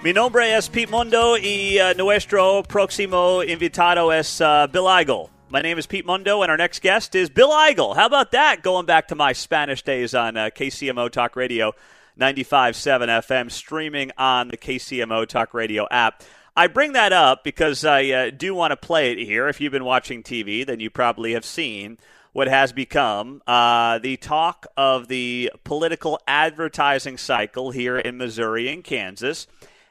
Mi nombre es Pete Mundo y nuestro próximo invitado es Bill Eigel. My name is Pete Mundo, and our next guest is Bill Eigel. How about that? Going back to my Spanish days on KCMO Talk Radio 95.7 FM, streaming on the KCMO Talk Radio app. I bring that up because I do want to play it here. If you've been watching TV, then you probably have seen what has become the talk of the political advertising cycle here in Missouri and Kansas.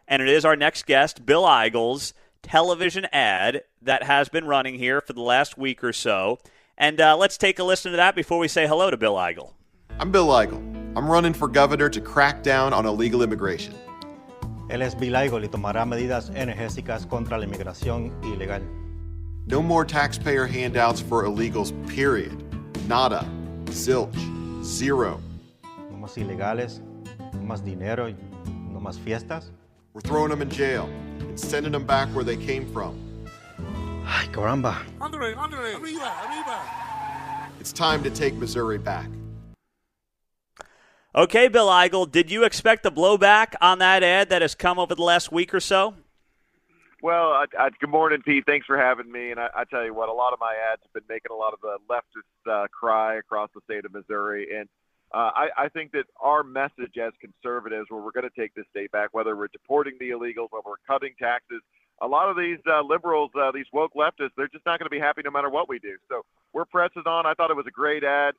And it is our next guest, Bill Eigel's television ad that has been running here for the last week or so. And let's take a listen to that before we say hello to Bill Eigel. I'm Bill Eigel. I'm running for governor to crack down on illegal immigration. Él es Bill Eigel y tomará medidas enérgicas contra la inmigración ilegal. No more taxpayer handouts for illegals, period. Nada. Zilch. Zero. No más ilegales, no más dinero, no más fiestas. We're throwing them in jail and sending them back where they came from. Ay, caramba. Andre, arriba. It's time to take Missouri back. Okay, Bill Eigel, did you expect the blowback on that ad that has come over the last week or so? Well, good morning, Pete. Thanks for having me. And I tell you what, a lot of my ads have been making a lot of the leftists cry across the state of Missouri. And I think that our message as conservatives, where we're going to take this state back, whether we're deporting the illegals, whether we're cutting taxes, a lot of these liberals, these woke leftists, they're just not going to be happy no matter what we do. So we're pressing on. I thought it was a great ad.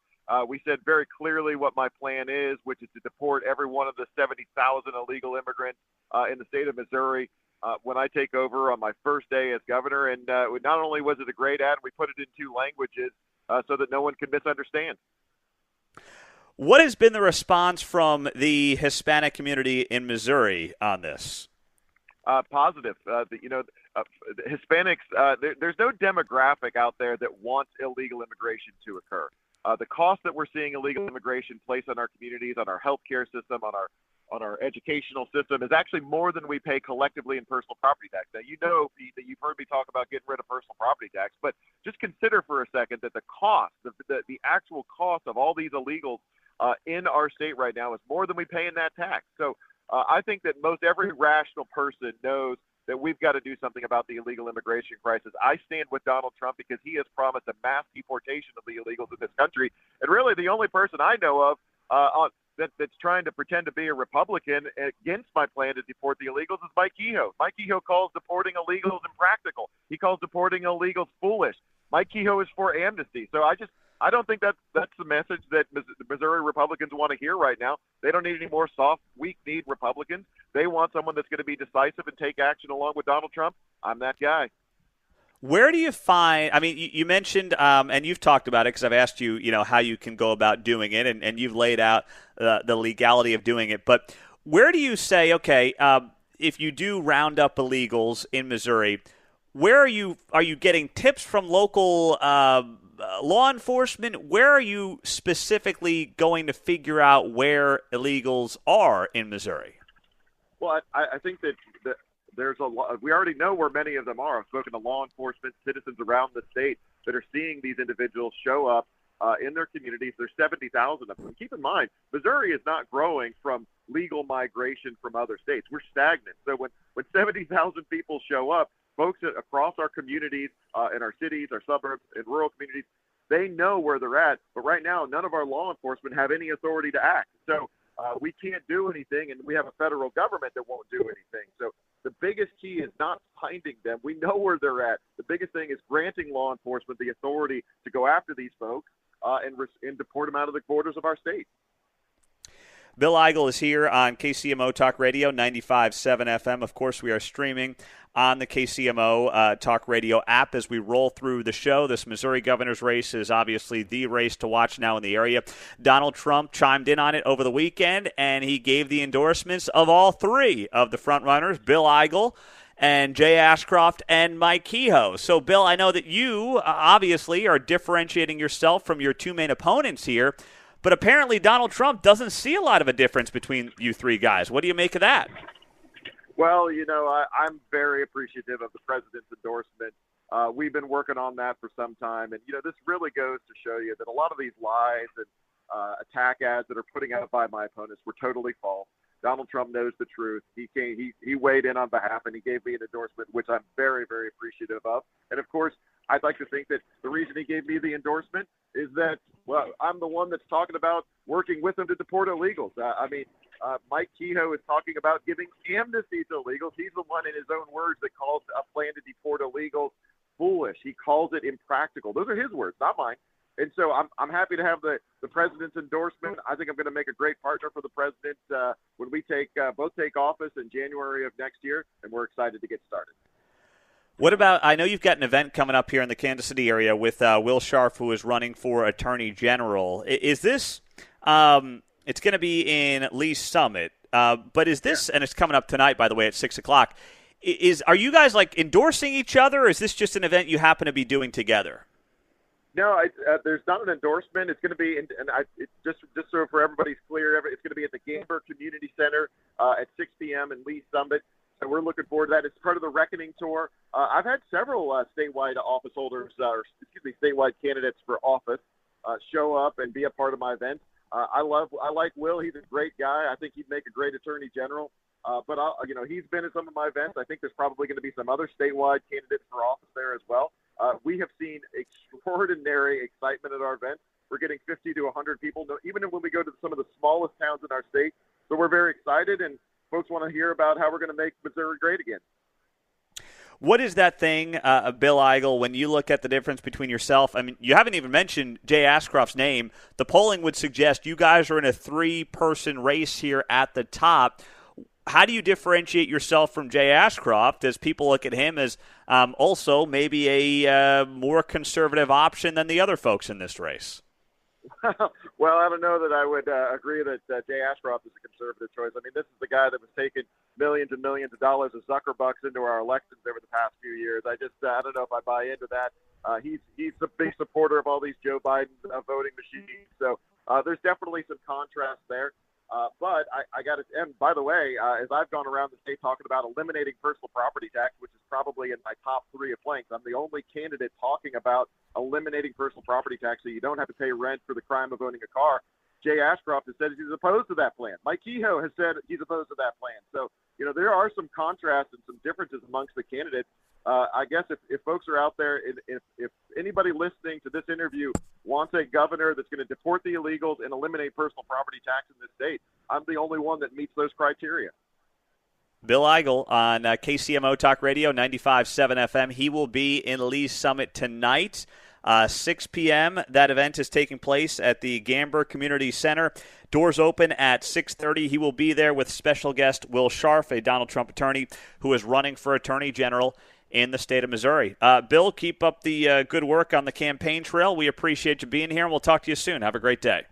We said very clearly what my plan is, which is to deport every one of the 70,000 illegal immigrants in the state of Missouri when I take over on my first day as governor. And not only was it a great ad, we put it in 2 languages so that no one can misunderstand. What has been the response from the Hispanic community in Missouri on this? Positive. Hispanics, there's no demographic out there that wants illegal immigration to occur. The cost that we're seeing illegal immigration place on our communities, on our healthcare system, on our educational system is actually more than we pay collectively in personal property tax. Now, you know, Pete, that you've heard me talk about getting rid of personal property tax, but just consider for a second that the cost, the actual cost of all these illegals in our state right now is more than we pay in that tax. So I think that most every rational person knows that we've got to do something about the illegal immigration crisis. I stand with Donald Trump because he has promised a mass deportation of the illegals in this country. And really the only person I know of that's trying to pretend to be a Republican against my plan to deport the illegals is Mike Kehoe. Mike Kehoe calls deporting illegals impractical. He calls deporting illegals foolish. Mike Kehoe is for amnesty. So I don't think that's the message that the Missouri Republicans want to hear right now. They don't need any more soft, weak-kneed Republicans. They want someone that's going to be decisive and take action along with Donald Trump. I'm that guy. Where do you find – I mean, you mentioned and you've talked about it because I've asked you, how you can go about doing it, and you've laid out the legality of doing it. But where do you say, okay, if you do round up illegals in Missouri, where are you getting tips from local law enforcement? Where are you specifically going to figure out where illegals are in Missouri? Well, I think that there's a lot. We already know where many of them are. I've spoken to law enforcement, citizens around the state that are seeing these individuals show up in their communities. There's 70,000 of them. Keep in mind, Missouri is not growing from legal migration from other states. We're stagnant. So when 70,000 people show up, folks across our communities, in our cities, our suburbs, and rural communities, they know where they're at. But right now, none of our law enforcement have any authority to act. So we can't do anything, and we have a federal government that won't do anything. So the biggest key is not finding them. We know where they're at. The biggest thing is granting law enforcement the authority to go after these folks and deport them out of the borders of our state. Bill Eigel is here on KCMO Talk Radio 95.7 FM. Of course, we are streaming on the KCMO Talk Radio app as we roll through the show. This Missouri governor's race is obviously the race to watch now in the area. Donald Trump chimed in on it over the weekend, and he gave the endorsements of all 3 of the frontrunners, Bill Eigel and Jay Ashcroft and Mike Kehoe. So, Bill, I know that you obviously are differentiating yourself from your 2 main opponents here, but apparently Donald Trump doesn't see a lot of a difference between you 3 guys. What do you make of that? Well, I'm very appreciative of the president's endorsement. We've been working on that for some time. And, this really goes to show you that a lot of these lies and attack ads that are putting out by my opponents were totally false. Donald Trump knows the truth. He weighed in on behalf, and he gave me an endorsement, which I'm very, very appreciative of. And, of course, I'd like to think that the reason he gave me the endorsement is that, well, I'm the one that's talking about working with him to deport illegals. Mike Kehoe is talking about giving amnesty to illegals. He's the one, in his own words, that calls a plan to deport illegals foolish. He calls it impractical. Those are his words, not mine. And so I'm happy to have the president's endorsement. I think I'm going to make a great partner for the president when we both take office in January of next year, and we're excited to get started. What about, I know you've got an event coming up here in the Kansas City area with Will Scharf, who is running for Attorney General. Is this, it's going to be in Lee's Summit, but is this, and it's coming up tonight, by the way, at 6 o'clock, are you guys like endorsing each other, or is this just an event you happen to be doing together? No, there's not an endorsement. It's going to be, just so for everybody's clear, it's going to be at the Gamber Community Center at 6 p.m. in Lee's Summit. So we're looking forward to that. It's part of the Reckoning Tour. I've had several statewide office holders, statewide candidates for office show up and be a part of my event. I like Will. He's a great guy. I think he'd make a great attorney general. But he's been at some of my events. I think there's probably going to be some other statewide candidates for office there as well. We have seen extraordinary excitement at our event. We're getting 50 to 100 people, even when we go to some of the smallest towns in our state. So we're very excited, and folks want to hear about how we're going to make Missouri great again. What is that thing, Bill Eigel, when you look at the difference between yourself? I mean, you haven't even mentioned Jay Ashcroft's name. The polling would suggest you guys are in a three-person race here at the top. How do you differentiate yourself from Jay Ashcroft as people look at him as also maybe a more conservative option than the other folks in this race? Well, I don't know that I would agree that Jay Ashcroft is a conservative choice. I mean, this is the guy that was taking millions and millions of dollars of Zuckerbucks into our elections over the past few years. I don't know if I buy into that. He's a big supporter of all these Joe Biden voting machines. So there's definitely some contrast there. But I got to, and by the way, as I've gone around the state talking about eliminating personal property tax, which is probably in my top 3 of planks, I'm the only candidate talking about eliminating personal property tax so you don't have to pay rent for the crime of owning a car. Jay Ashcroft has said he's opposed to that plan. Mike Kehoe has said he's opposed to that plan. So, there are some contrasts and some differences amongst the candidates. I guess if folks are out there, if anybody listening to this interview wants a governor that's going to deport the illegals and eliminate personal property tax in this state, I'm the only one that meets those criteria. Bill Eigel on KCMO Talk Radio, 95.7 FM. He will be in Lee's Summit tonight, 6 p.m. That event is taking place at the Gamber Community Center. Doors open at 6:30. He will be there with special guest Will Scharf, a Donald Trump attorney who is running for Attorney General in the state of Missouri. Bill, keep up the good work on the campaign trail. We appreciate you being here, and we'll talk to you soon. Have a great day.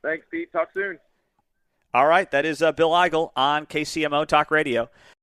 Thanks, Pete. Talk soon. All right, that is Bill Eigel on KCMO Talk Radio.